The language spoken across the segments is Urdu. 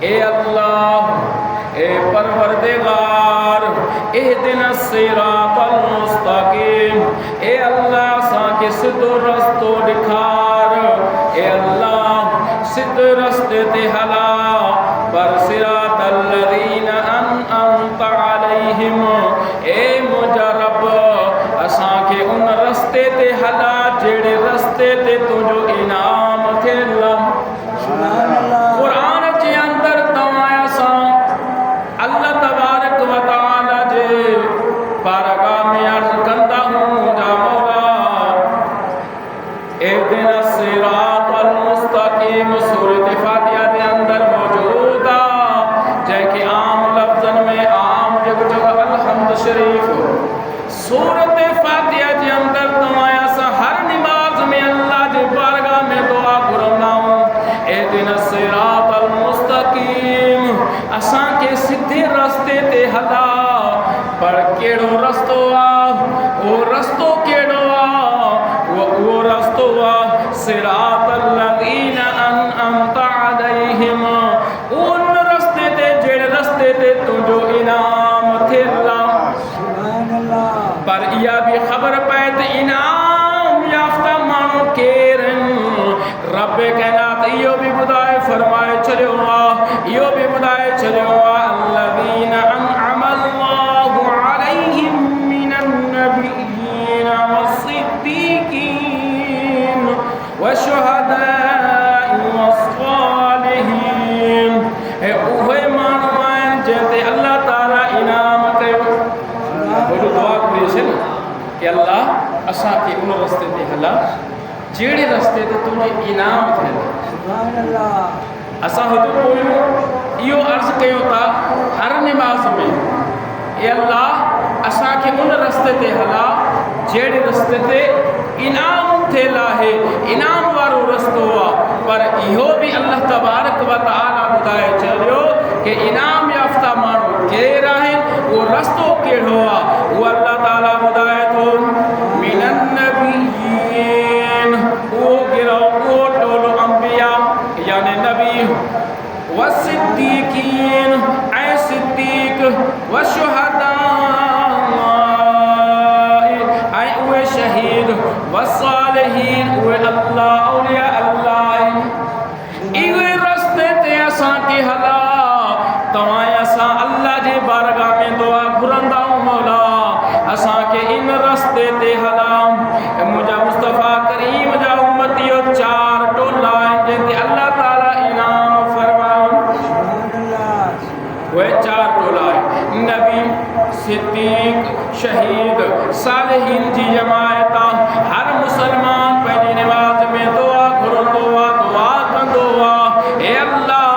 اے اللہ اے پروردگار اہدنا الصراط المستقیم، اے اللہ سان کے سدھو رستو دکھار، اے اللہ سدھ رستے تے ہلا، پر صراط الذین انعمت علیہم، اے مجھا رب اسان کے ان رستے تے ہلا جڑے رستے تے تجھو انعام تھے اللہ۔ قرآن کے اندر تمایا سان اللہ تبارک و تعالی جے بارگاہ میں عرض کندہ ہوں جا مولا اہدنا الصراط المستقیم سورۃ فاتحہ دے اندر موجود ہے، جے کہ عام لفظن میں عام جگہ الحمد شریف سورۃ فاتحہ دے اندر تمایا سا ہر نماز میں اللہ دے بارگاہ میں دعا کرنا ہوں اہدنا الصراط المستقیم، اساں کے سدھے راستے تے ہلا، پر کیڑو رستو آ او رستو کیڑو آ وہ رستو آ صراط الذین انعمت علیہم، ان رستے تے جڑے رستے تے تجھو انعام تھے اللہ۔ پر یہ بھی خبر پید انعام یافتہ مانو کیرن، رب کائنات یہ بھی بدائے فرمائے چلے ہوا، یہ بھی بدائے چلے ہوا الذین انعم اللہ علیہم من النبیین والصدیقین والشہداء والصالحین، اے اوہے مانو آئین جہتے اللہ تعالیٰ انعام کہو۔ وہ جو دعا کری سے نا کہ اللہ اساں کے ان رستے تے ہلا جیڑے رستے تے تجھے انعام تھے، اساں حضور کوئی یہ عرض کیوں تا ہر نماز میں اے اللہ اساں کے ان رستے تے ہلا جیڑے رستے تے انعام تھے لاہے، انعام وارو رستو ہوا، پر یہ بھی اللہ تبارک و تعالی بدائے چلیو کہ انعام یافتہ مانو کے راہیں وہ رستو کیڑ ہوا، وہ اللہ تعالی بدائے تو من النبیین، وہ گرو وہ ٹولو انبیاء یعنی نبی، والصدیقین اے صدیق، والشہداء اے اوے شہید، والصالحین اوے اللہ اولیاء اللہ، ایوے رستے تے اساں کے ہلا تمہیں اساں اللہ جے بارگاہ میں دعا گھرندہ مولا اساں کے ان رستے تے ہلا، مجھا مصطفیٰ کریم جا امتیو چار ٹولائیں جنتے اللہ تعالیٰ انعام فرمائیں، وہ چار ٹولائیں نبی صدیق شہید صالحین جی جماعتا، ہر مسلمان پہلی نماز میں دعا گھرندو دعا کندو اے اللہ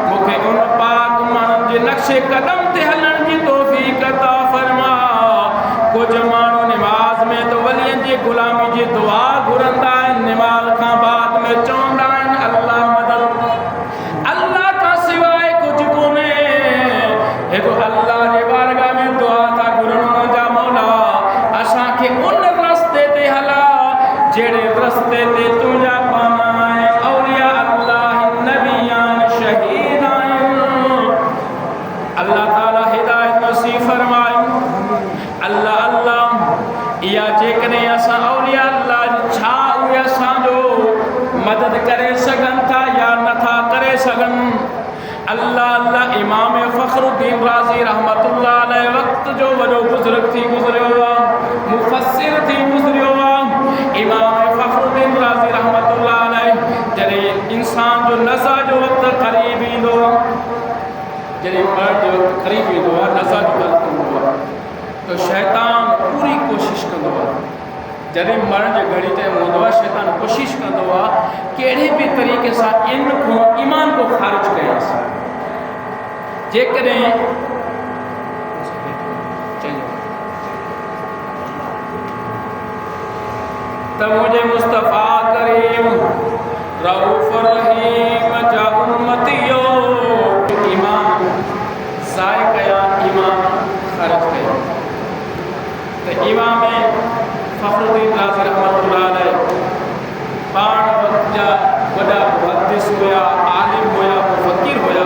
مکھے ان پاک من جے نقش قدم تے ہلن جی توفیق عطا فرما، کچھ مانو نماز میں تو ولین جی غلامی جی دعا گھرندا نماز کا بعد میں چوندا اللہ مدد، اللہ کا سوائے کچھ کونے، ایک اللہ جی بارگاہ میں دعا تھا گھرندا جا مولا اساں کے ان رستے تے ہلا جڑے رستے تے تجھا پامائے اولیاء اللہ نبیان شہیدان، اللہ تعالی ہدایت نصیب فرمائے۔ اللہ اللہ یا جے کنے اساں اولیاء اللہ چھا ہوئے اساں جو مدد کرے سگن تھا یا نہ تھا کرے سگن، اللہ اللہ امام فخر الدین رازی رحمت اللہ علیہ وقت جو وجہ بزرگ تھی گزرے ہوا، مفسر تھی گزرے ہوا، امام فخر الدین رازی رحمت اللہ علیہ جنہیں انسان جو نزا جو وقت قریبی دو جنہیں مرد جو وقت قریبی دو نزا جو وقت دو تو شیطان پوری کوشش کندو جنہیں مرد جو گھڑی تے موندوا شیطان کوشش کندو کیڑے بھی طریقے سے ان کو ایمان کو خارج کرے جے کریں تو مجھے مصطفیٰ کریم رؤوف رحیم جا امتیو ایمان ضائع کیا، ایمان خارج کیا، تو امام فخر الدین رازی رحمت اللہ علیہ پان وقت جا وڈا محدث ہویا، عالم ہویا، مفکر ہویا،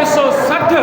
160